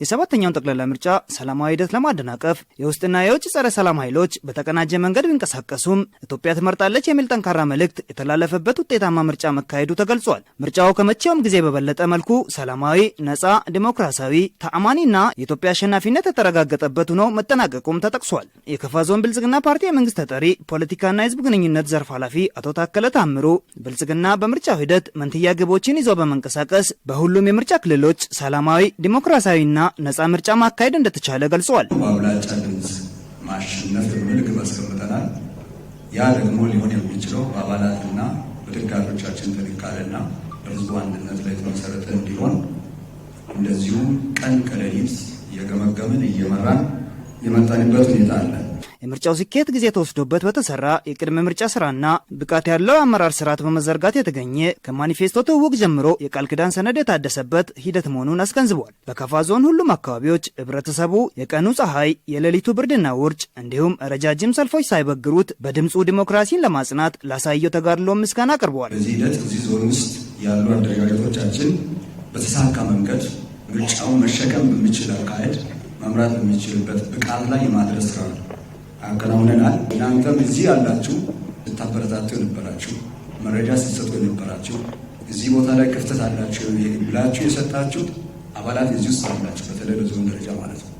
የሰባተኛውን ጠቅላላ ምርጫ ሰላማዊ ሂደት ለማደናቀፍ የውስጥና የውጭ ጸረ ሰላም ኃይሎች በተቀናጀ መንገድ ቢንቀሳቀሱም ኢትዮጵያ ትመርጣለች የሚል ጠንካራ መልእክት የተላለፈበት ውጤታማ ምርጫ መካሄዱ ተገልጿል። ምርጫው ከመቼውም ጊዜ በበለጠ መልኩ ሰላማዊ፣ ነጻ፣ ዲሞክራሲያዊ፣ ተአማኒና የኢትዮጵያ አሸናፊነት የተረጋገጠበት ሆኖ መጠናቀቁም ተጠቅሷል። የከፋ ዞን ብልጽግና ፓርቲ የመንግስት ተጠሪ ፖለቲካና የህዝብ ግንኙነት ዘርፍ ኃላፊ አቶ ታከለ ታምሩ ብልጽግና በምርጫው ሂደት መንትያ ግቦችን ይዞ በመንቀሳቀስ በሁሉም የምርጫ ክልሎች ሰላማዊ፣ ዲሞክራሲያዊና ነጻ ምርጫ ማካሄድ እንደተቻለ ገልጸዋል። በአብላጫ ድምጽ ማሸነፍ የሚል ግብ አስቀምጠናል። ያ ደግሞ ሊሆን የሚችለው በአባላትና በደጋፊዎቻችን ጥንካሬና በህዝቡ አንድነት ላይ የተመሰረተ እንዲሆን እንደዚሁም ቀን ከሌሊት እየገመገምን እየመራን የመጣንበት ሁኔታ አለ። የምርጫው ስኬት ጊዜ ተወስዶበት በተሰራ የቅድመ ምርጫ ስራና ብቃት ያለው የአመራር ስርዓት በመዘርጋት የተገኘ ከማኒፌስቶ ትውውቅ ጀምሮ የቃል ኪዳን ሰነድ የታደሰበት ሂደት መሆኑን አስገንዝቧል። በከፋ ዞን ሁሉም አካባቢዎች ህብረተሰቡ የቀኑ ፀሐይ፣ የሌሊቱ ብርድና ውርጭ እንዲሁም ረጃጅም ሰልፎች ሳይበግሩት በድምፁ ዲሞክራሲን ለማጽናት ላሳየው ተጋድሎ ምስጋና አቅርበዋል። በዚህ ሂደት እዚህ ዞን ውስጥ ያሉ አደረጃጀቶቻችን በተሳካ መንገድ ምርጫውን መሸከም በሚችል አካሄድ መምራት በሚችልበት ብቃት ላይ የማድረስ ስራ ነው አከናውነናል። እናንተም እዚህ ያላችሁ ስታበረታቱ የነበራችሁ፣ መረጃ ስትሰጡ የነበራችሁ፣ እዚህ ቦታ ላይ ክፍተት አላችሁ ብላችሁ የሰጣችሁ አባላት እዚህ ውስጥ አላችሁ። በተለይ በዞን ደረጃ ማለት ነው።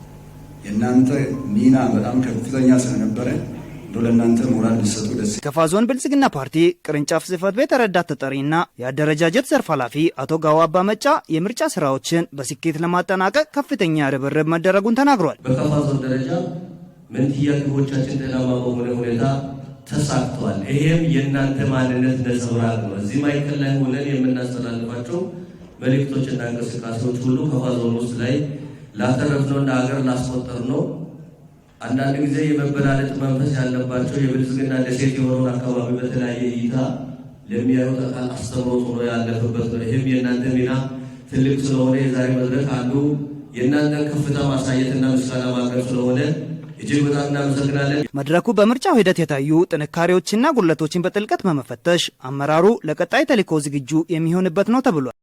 የእናንተ ሚና በጣም ከፍተኛ ስለነበረ ለእናንተ ሞራል ሊሰጡ ደስ። ከፋ ዞን ብልጽግና ፓርቲ ቅርንጫፍ ጽህፈት ቤት ረዳት ተጠሪና የአደረጃጀት ዘርፍ ኃላፊ አቶ ጋዋ አባ መጫ የምርጫ ስራዎችን በስኬት ለማጠናቀቅ ከፍተኛ ርብርብ መደረጉን ተናግሯል። በከፋ ዞን ደረጃ መንትያ ግቦቻችን ጤናማ በሆነ ሁኔታ ተሳክቷል። ይሄም የእናንተ ማንነት ነጸብራቅ ነው። እዚህ ማዕከል ላይ ሆነን የምናስተላልፋቸው መልእክቶችና እንቅስቃሴዎች ሁሉ ከፋ ዞን ውስጥ ላይ ላተረፍነውና ሀገር ላስቆጠር ነው። አንዳንድ ጊዜ የመበላለጥ መንፈስ ያለባቸው የብልጽግና ደሴት የሆነውን አካባቢ በተለያየ እይታ ለሚያዩት አካል አስተምሮት ሆኖ ያለፈበት ነው። ይህም የእናንተ ሚና ትልቅ ስለሆነ የዛሬ መድረክ አንዱ የእናንተን ከፍታ ማሳየትና ምስጋና ማቅረብ ስለሆነ እጅግ በጣም እናመሰግናለን። መድረኩ በምርጫው ሂደት የታዩ ጥንካሬዎችና ጉድለቶችን በጥልቀት በመፈተሽ አመራሩ ለቀጣይ ተልዕኮ ዝግጁ የሚሆንበት ነው ተብሏል።